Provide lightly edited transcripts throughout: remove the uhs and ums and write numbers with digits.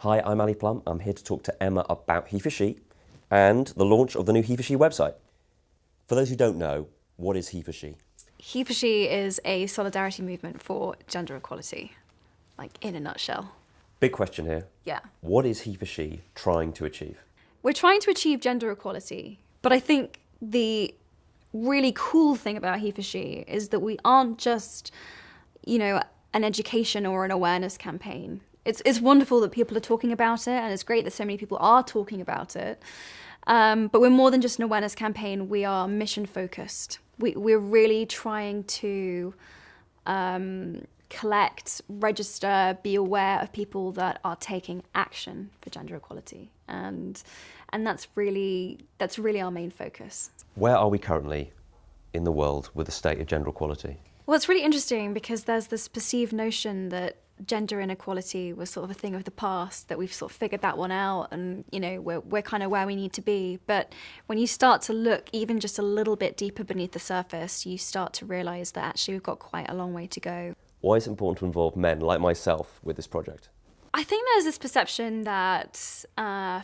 Hi, I'm Ali Plum. I'm here to talk to Emma about HeForShe and the launch of the new HeForShe website. For those who don't know, what is HeForShe? HeForShe is a solidarity movement for gender equality, like in a nutshell. Big question here. Yeah. What is HeForShe trying to achieve? We're trying to achieve gender equality, but I think the really cool thing about HeForShe is that we aren't just, an education or an awareness campaign. It's wonderful that people are talking about it, and it's great that so many people are talking about it. But we're more than just an awareness campaign. We are mission focused. We're really trying to collect, register, be aware of people that are taking action for gender equality, and that's really our main focus. Where are we currently in the world with the state of gender equality? Well, it's really interesting because there's this perceived notion that gender inequality was sort of a thing of the past, that we've sort of figured that one out, and we're kind of where we need to be. But when you start to look even just a little bit deeper beneath the surface, you start to realize that actually we've got quite a long way to go. Why is it important to involve men like myself with this project? I think there's this perception that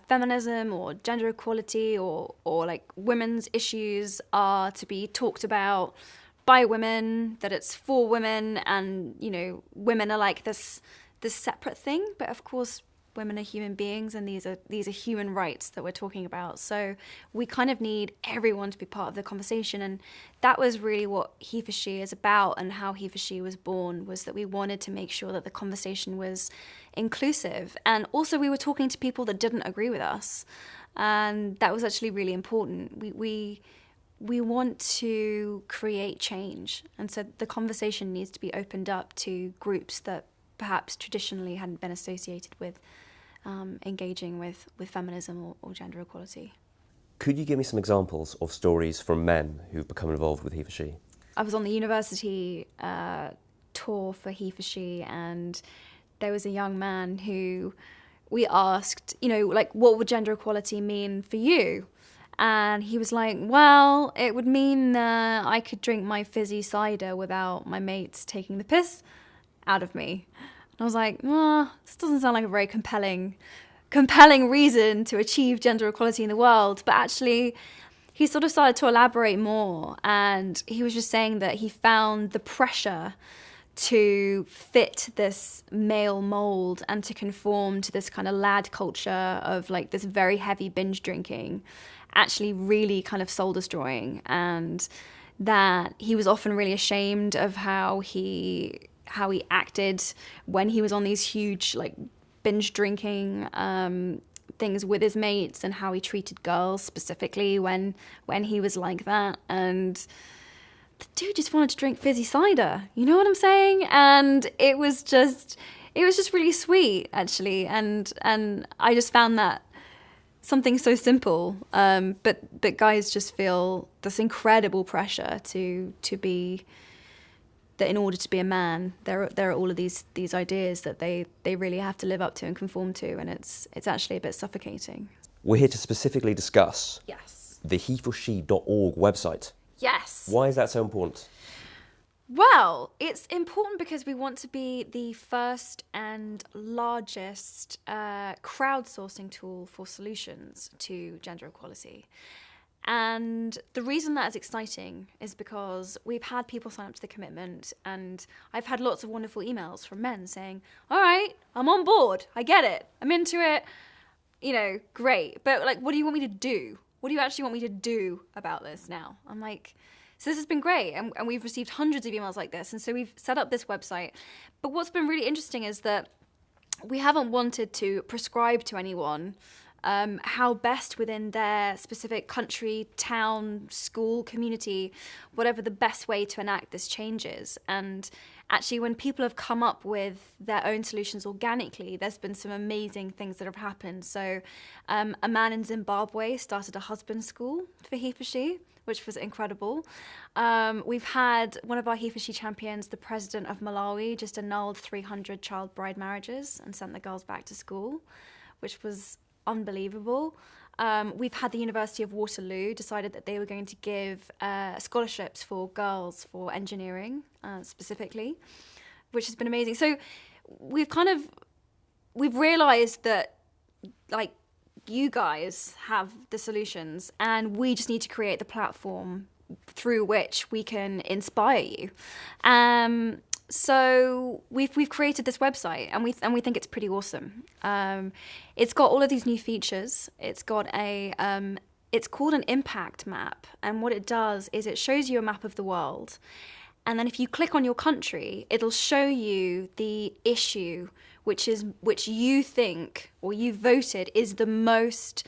feminism or gender equality or like women's issues are to be talked about by women, that it's for women, and women are like this separate thing. But of course, women are human beings, and these are human rights that we're talking about. So we kind of need everyone to be part of the conversation, and that was really what HeForShe is about, and how HeForShe was born, was that we wanted to make sure that the conversation was inclusive, and also we were talking to people that didn't agree with us, and that was actually really important. We want to create change, and so the conversation needs to be opened up to groups that perhaps traditionally hadn't been associated with engaging with feminism or gender equality. Could you give me some examples of stories from men who've become involved with HeForShe? I was on the university tour for HeForShe, and there was a young man who we asked, what would gender equality mean for you? And he was like, well, it would mean that I could drink my fizzy cider without my mates taking the piss out of me. And I was like, this doesn't sound like a very compelling reason to achieve gender equality in the world. But actually, he sort of started to elaborate more. And he was just saying that he found the pressure to fit this male mold and to conform to this kind of lad culture of like this very heavy binge drinking actually really kind of soul destroying, and that he was often really ashamed of how he acted when he was on these huge like binge drinking things with his mates, and how he treated girls specifically when he was like that. And the dude just wanted to drink fizzy cider, you know what I'm saying? And it was just really sweet, actually, and I just found that something so simple, but guys just feel this incredible pressure to be, that in order to be a man, there are all of these ideas that they really have to live up to and conform to, and it's actually a bit suffocating. We're here to specifically discuss the HeForShe.org website. Yes. Why is that so important? Well, it's important because we want to be the first and largest crowdsourcing tool for solutions to gender equality. And the reason that is exciting is because we've had people sign up to the commitment, and I've had lots of wonderful emails from men saying, all right, I'm on board, I get it, I'm into it, great. But like, what do you want me to do? What do you actually want me to do about this now? I'm like, so this has been great, and we've received hundreds of emails like this, and so we've set up this website. But what's been really interesting is that we haven't wanted to prescribe to anyone how best within their specific country, town, school, community, whatever the best way to enact this change is. And actually, when people have come up with their own solutions organically, there's been some amazing things that have happened. So a man in Zimbabwe started a husband school for HeForShe, which was incredible. We've had one of our HeForShe champions, the president of Malawi, just annulled 300 child bride marriages and sent the girls back to school, which was unbelievable. We've had the University of Waterloo decided that they were going to give scholarships for girls for engineering specifically, which has been amazing. So we've kind of we've realized that, like, you guys have the solutions, and we just need to create the platform through which we can inspire you. So we've created this website, and we think it's pretty awesome. It's got all of these new features. It's got it's called an impact map, and what it does is it shows you a map of the world, and then if you click on your country, it'll show you the issue which you think, or you voted, is the most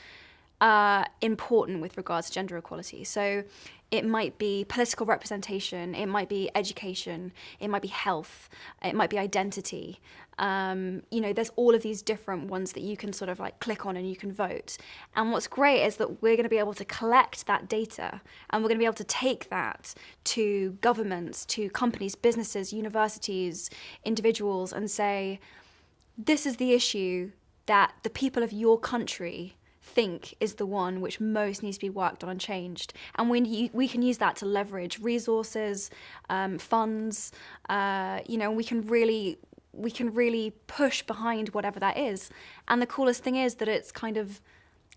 important with regards to gender equality. So it might be political representation, it might be education, it might be health, it might be identity. There's all of these different ones that you can sort of like click on and you can vote. And what's great is that we're going to be able to collect that data, and we're going to be able to take that to governments, to companies, businesses, universities, individuals, and say, this is the issue that the people of your country think is the one which most needs to be worked on and changed. And we can use that to leverage resources, funds, we can really push behind whatever that is. And the coolest thing is that it's kind of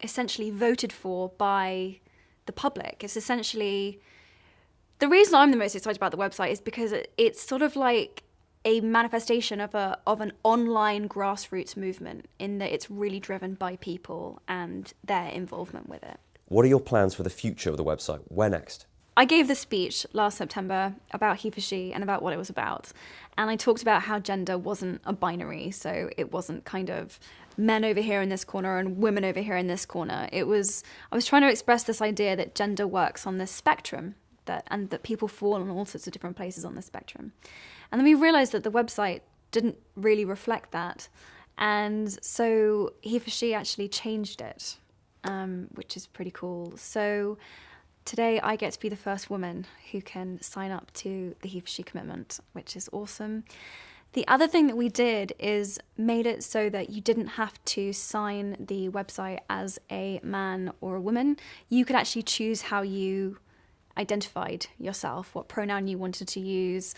essentially voted for by the public. It's essentially, the reason I'm the most excited about the website is because it's sort of like a manifestation of an online grassroots movement, in that it's really driven by people and their involvement with it. What are your plans for the future of the website? Where next? I gave this speech last September about HeForShe and about what it was about. And I talked about how gender wasn't a binary. So it wasn't kind of men over here in this corner and women over here in this corner. I was trying to express this idea that gender works on this spectrum, and that people fall in all sorts of different places on the spectrum. And then we realized that the website didn't really reflect that. And so HeForShe actually changed it, which is pretty cool. So today I get to be the first woman who can sign up to the HeForShe commitment, which is awesome. The other thing that we did is made it so that you didn't have to sign the website as a man or a woman. You could actually choose how you identified yourself, what pronoun you wanted to use.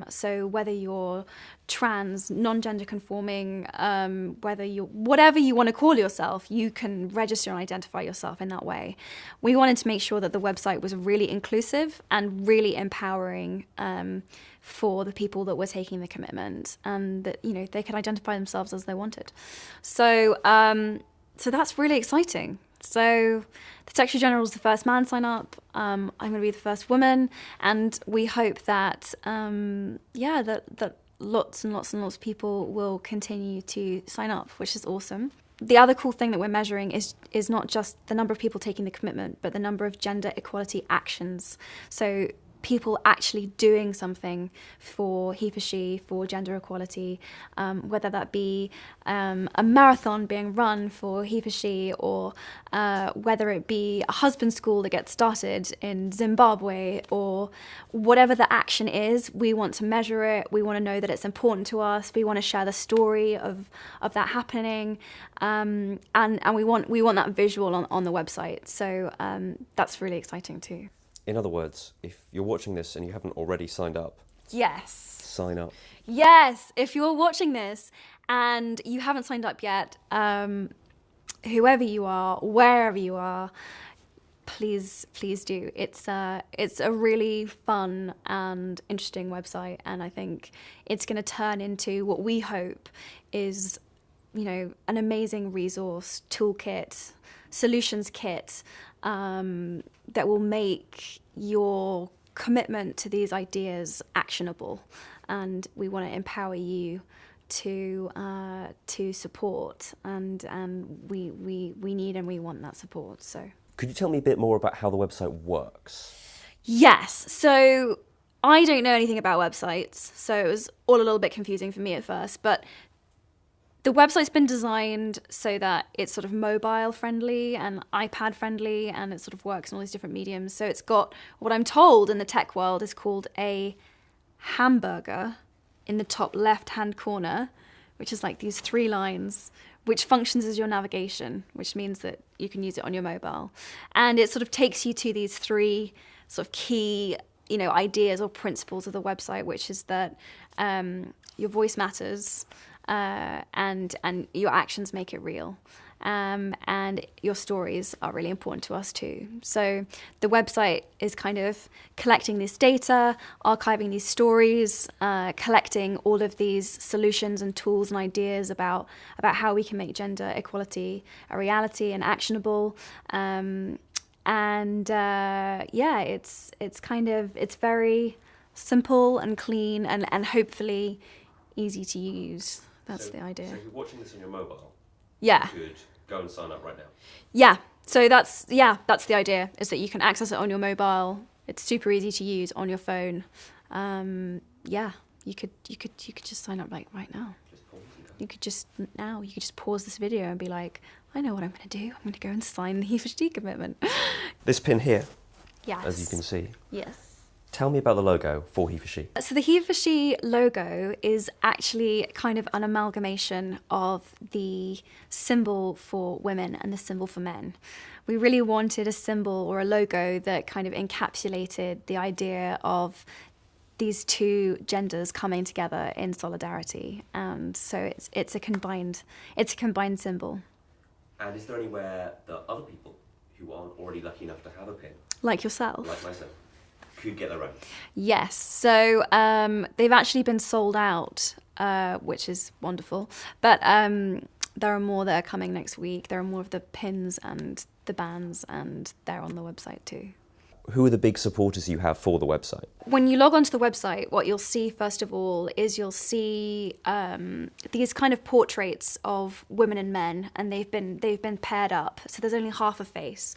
So whether you're trans, non-gender conforming, whatever you want to call yourself, you can register and identify yourself in that way. We wanted to make sure that the website was really inclusive and really empowering for the people that were taking the commitment, and that they could identify themselves as they wanted. So that's really exciting. So the Secretary General is the first man sign up. I'm going to be the first woman, and we hope that that lots and lots and lots of people will continue to sign up, which is awesome. The other cool thing that we're measuring is not just the number of people taking the commitment, but the number of gender equality actions. So people actually doing something for HeForShe, for gender equality, whether that be a marathon being run for HeForShe, or whether it be a husband school that gets started in Zimbabwe, or whatever the action is. We want to measure it. We want to know that it's important to us. We want to share the story of that happening, and we want that visual on the website. So that's really exciting too. In other words, if you're watching this and you haven't already signed up, yes, sign up. Yes, if you're watching this and you haven't signed up yet, whoever you are, wherever you are, please do. It's a really fun and interesting website, and I think it's going to turn into what we hope is, an amazing resource, toolkit, solutions kit, that will make your commitment to these ideas actionable. And we want to empower you to support, and we need and we want that support. So could you tell me a bit more about how the website works? Yes. So I don't know anything about websites, so it was all a little bit confusing for me at first, but the website's been designed so that it's sort of mobile friendly and iPad friendly, and it sort of works in all these different mediums. So it's got what I'm told in the tech world is called a hamburger in the top left-hand corner, which is like these 3 lines, which functions as your navigation, which means that you can use it on your mobile. And it sort of takes you to these 3 sort of key, ideas or principles of the website, which is that your voice matters, and your actions make it real. And your stories are really important to us too. So the website is kind of collecting this data, archiving these stories, collecting all of these solutions and tools and ideas about how we can make gender equality a reality and actionable. It's very simple and clean and hopefully easy to use. That's the idea. So if you're watching this on your mobile, yeah, you could go and sign up right now. Yeah. So that's the idea, is that you can access it on your mobile. It's super easy to use on your phone. You could just sign up like right now. Just pause and go. You could just pause this video and be like, I know what I'm going to do. I'm going to go and sign the HeForShe commitment. This pin here, Yes. as you can see. Yes. Tell me about the logo for HeForShe. So the HeForShe logo is actually kind of an amalgamation of the symbol for women and the symbol for men. We really wanted a symbol or a logo that kind of encapsulated the idea of these two genders coming together in solidarity, and so it's a combined symbol. And is there anywhere that other people who aren't already lucky enough to have a pin, Like yourself. like myself, could get their own? Yes, so they've actually been sold out, which is wonderful. But there are more that are coming next week. There are more of the pins and the bands, and they're on the website too. Who are the big supporters you have for the website? When you log onto the website, what you'll see first of all is you'll see these kind of portraits of women and men, and they've been paired up, so there's only half a face.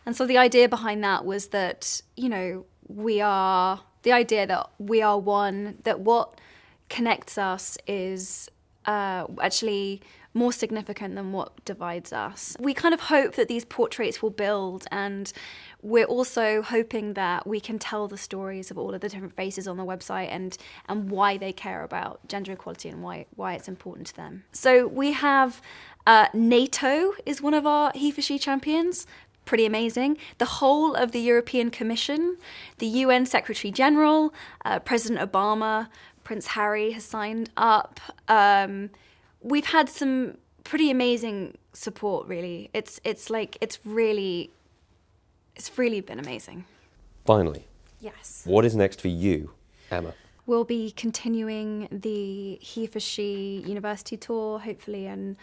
And so the idea behind that was that, you know, we are one, that what connects us is actually more significant than what divides us. We kind of hope that these portraits will build, and we're also hoping that we can tell the stories of all of the different faces on the website and why they care about gender equality and why it's important to them. So we have NATO is one of our HeForShe champions. Pretty amazing. The whole of the European Commission, the UN Secretary General, President Obama, Prince Harry has signed up. We've had some pretty amazing support, really. It's really been amazing. Finally, Yes. what is next for you, Emma? We'll be continuing the HeForShe University tour, hopefully, and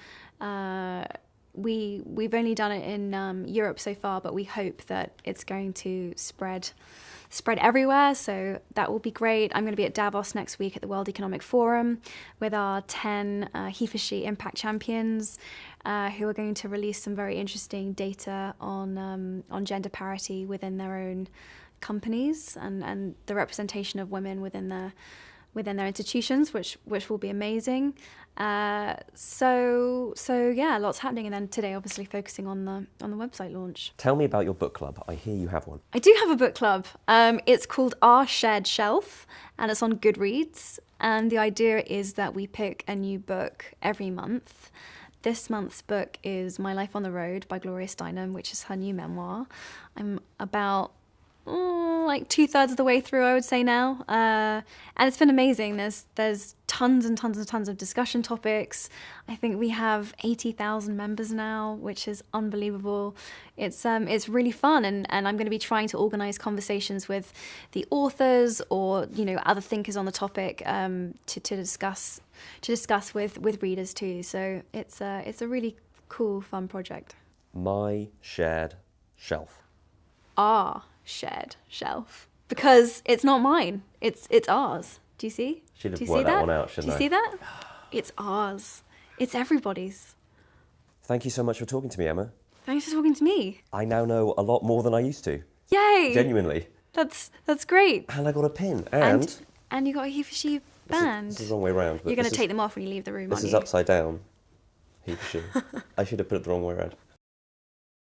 we've only done it in Europe so far, but we hope that it's going to spread everywhere, so that will be great. I'm going to be at Davos next week at the World Economic Forum with our 10 HeForShe Impact Champions, who are going to release some very interesting data on gender parity within their own companies and the representation of women within their institutions, which will be amazing. So yeah, lots happening. And then today, obviously, focusing on the website launch. Tell me about your book club. I hear you have one. I do have a book club. It's called Our Shared Shelf, and it's on Goodreads. And the idea is that we pick a new book every month. This month's book is My Life on the Road by Gloria Steinem, which is her new memoir. I'm about like 2/3 of the way through, I would say now, and it's been amazing. There's tons and tons and tons of discussion topics. I think we have 80,000 members now, which is unbelievable. It's really fun, and I'm going to be trying to organise conversations with the authors or, you know, other thinkers on the topic to discuss with readers too. So it's a really cool, fun project. My Shared Shelf. Our shared shelf, because it's not mine, it's ours. Do you see? Should have Do you worked see that one out, shouldn't I? Do you see that? It's ours. It's everybody's. Thank you so much for talking to me, Emma. Thanks for talking to me. I now know a lot more than I used to. Yay! Genuinely. That's great. And I got a pin. And you got a HeForShe band. This is the wrong way round. You're going to take them off when you leave the room, This aren't is you? upside down. HeForShe. I should have put it the wrong way around.